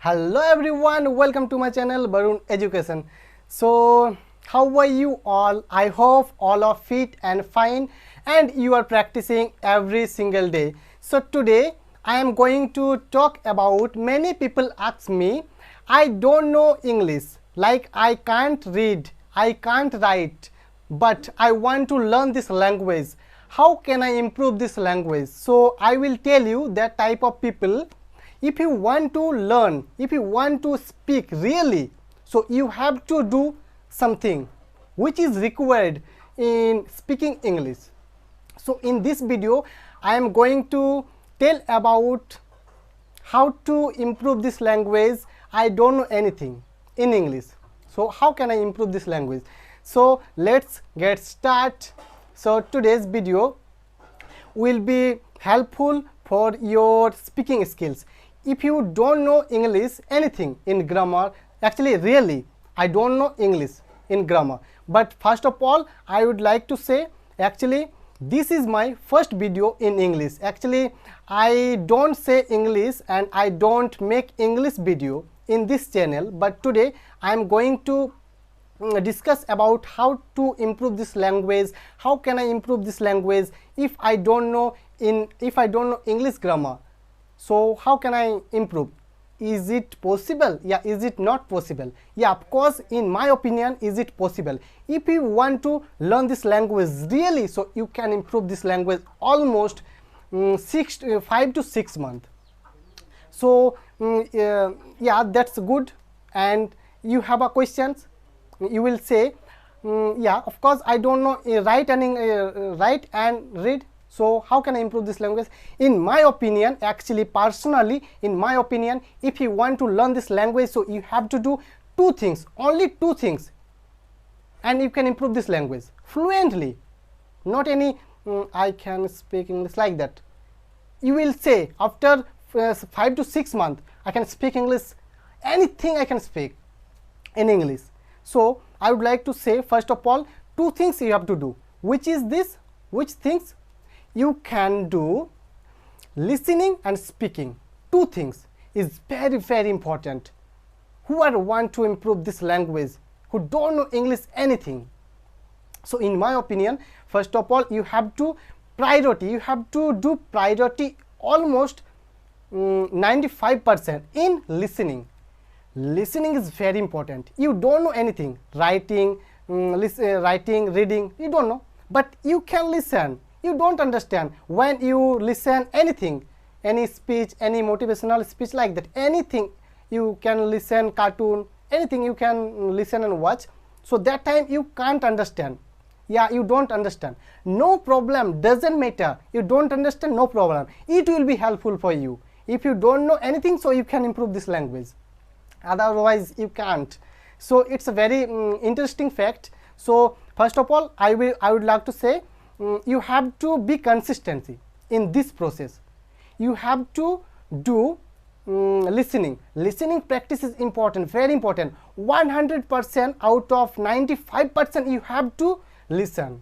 Hello everyone, welcome to my channel Barun Education. So how are you all? I hope all are fit and fine and you are practicing every single day. So today I am going to talk about, many people ask me, I don't know English, like I can't read, I can't write, but I want to learn this language. How can I improve this language? So I will tell you that type of people. If you want to learn, if you want to speak really, so you have to do something which is required in speaking English. So in this video I am going to tell about how to improve this language. I don't know anything in English, so how can I improve this language? So let's get started. So today's video will be helpful for your speaking skills. If you don't know English anything in grammar, actually really I don't know English in grammar, but first of all I would like to say, actually this is my first video in English. Actually I don't say English and I don't make English video in this channel, but today I am going to discuss about how to improve this language. How can I improve this language if I don't know English grammar? So how can I improve? Is it possible? Yeah, is it not possible? Yeah, of course, in my opinion, is it possible? If you want to learn this language really, so you can improve this language almost 5 to 6 months. So yeah, that's good. And you have a questions, you will say, yeah, of course I don't know write and read. So how can I improve this language? In my opinion, actually personally, in my opinion, if you want to learn this language, so you have to do two things, only two things, and you can improve this language fluently. Not any I can speak English like that. You will say after 5 to 6 months I can speak English, anything I can speak in English. So I would like to say, first of all, two things you have to do. Which is this? Which things? You can do listening and speaking. Two things is very, very important. Whoever want to improve this language, who don't know English anything. So in my opinion, first of all, you have to priority. You have to do priority almost 95% in listening. Listening is very important. You don't know anything, writing, reading, you don't know, but you can listen. You don't understand. When you listen anything, any speech, any motivational speech like that, anything you can listen, cartoon, anything you can listen and watch. So that time you can't understand. Yeah, you don't understand. No problem, doesn't matter. You don't understand, no problem. It will be helpful for you. If you don't know anything, so you can improve this language. Otherwise you can't. So it's a very interesting fact. So first of all, I would like to say, you have to be consistency in this process. You have to do listening. Listening practice is important, very important. 100% out of 95% you have to listen.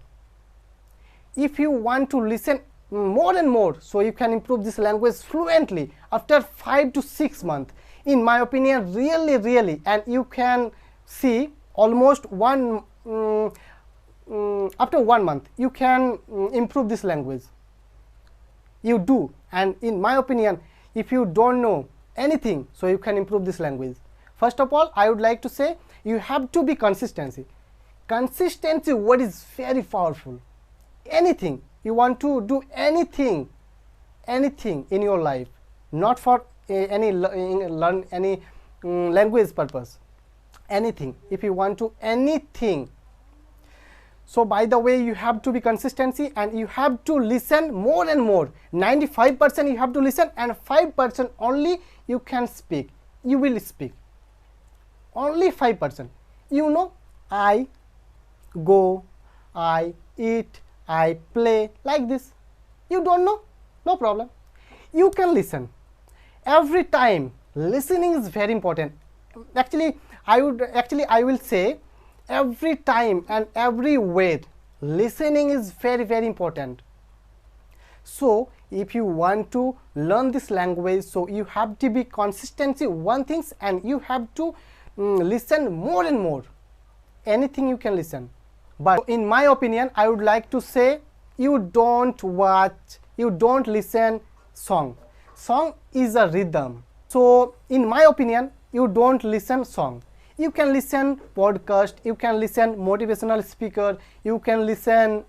If you want to listen more and more, so you can improve this language fluently after 5 to 6 months. In my opinion, really, and you can see almost after 1 month you can improve this language. You do. And in my opinion, if you don't know anything, so you can improve this language. First of all, I would like to say, you have to be consistency. Consistency word is very powerful. Anything you want to do, anything in your life, not for any learn any language purpose, anything, if you want to anything. So by the way, you have to be consistency and you have to listen more and more. 95% you have to listen and 5% only you can speak. You will speak. Only 5%. You know, I go, I eat, I play, like this. You don't know? No problem. You can listen. Every time listening is very important. Actually I will say, every time and every word listening is very, very important. So if you want to learn this language, so you have to be consistency one things, and you have to listen more and more. Anything you can listen. But in my opinion, I would like to say, you don't listen song. Song is a rhythm. So in my opinion, you don't listen song. You can listen podcast, you can listen motivational speaker, you can listen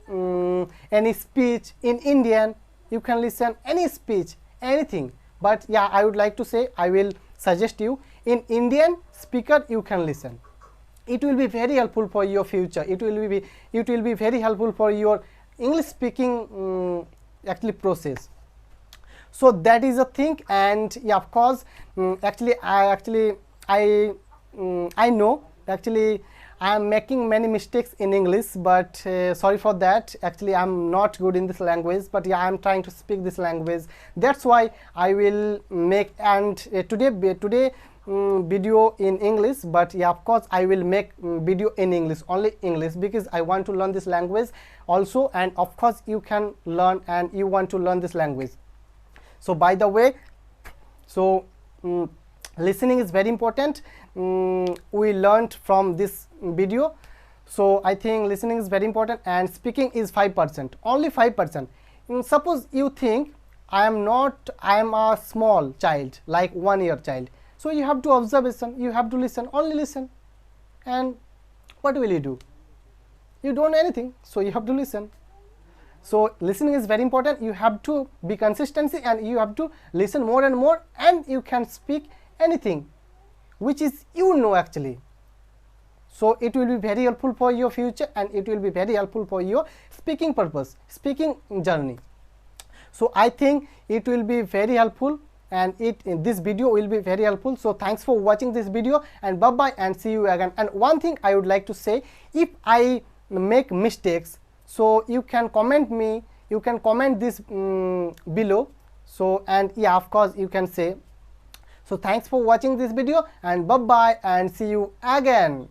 any speech in Indian, you can listen any speech, anything. But yeah, I would like to say, I will suggest you in Indian speaker you can listen. It will be very helpful for your future. It will be very helpful for your English speaking actually process. So that is a thing. And yeah, of course, I know actually I am making many mistakes in English, but sorry for that. Actually, I am not good in this language, but yeah, I am trying to speak this language. That's why I will make today video in English, but yeah, of course I will make video in English, only English, because I want to learn this language also, and of course you can learn and you want to learn this language. So by the way, so listening is very important. We learned from this video. So I think listening is very important, and speaking is 5%, only 5%. Suppose you think I am a small child, like 1 year child. So you have to observation, you have to listen, only listen. And what will you do? You don't know anything, so you have to listen. So listening is very important. You have to be consistency, and you have to listen more and more, and you can speak anything which is actually. So it will be very helpful for your future, and it will be very helpful for your speaking purpose, speaking journey. So I think it will be very helpful, and this video will be very helpful. So thanks for watching this video, and bye bye, and see you again. And one thing I would like to say, if I make mistakes, so you can comment me, you can comment this below. So, and yeah, of course you can say. So thanks for watching this video, and bye bye, and see you again.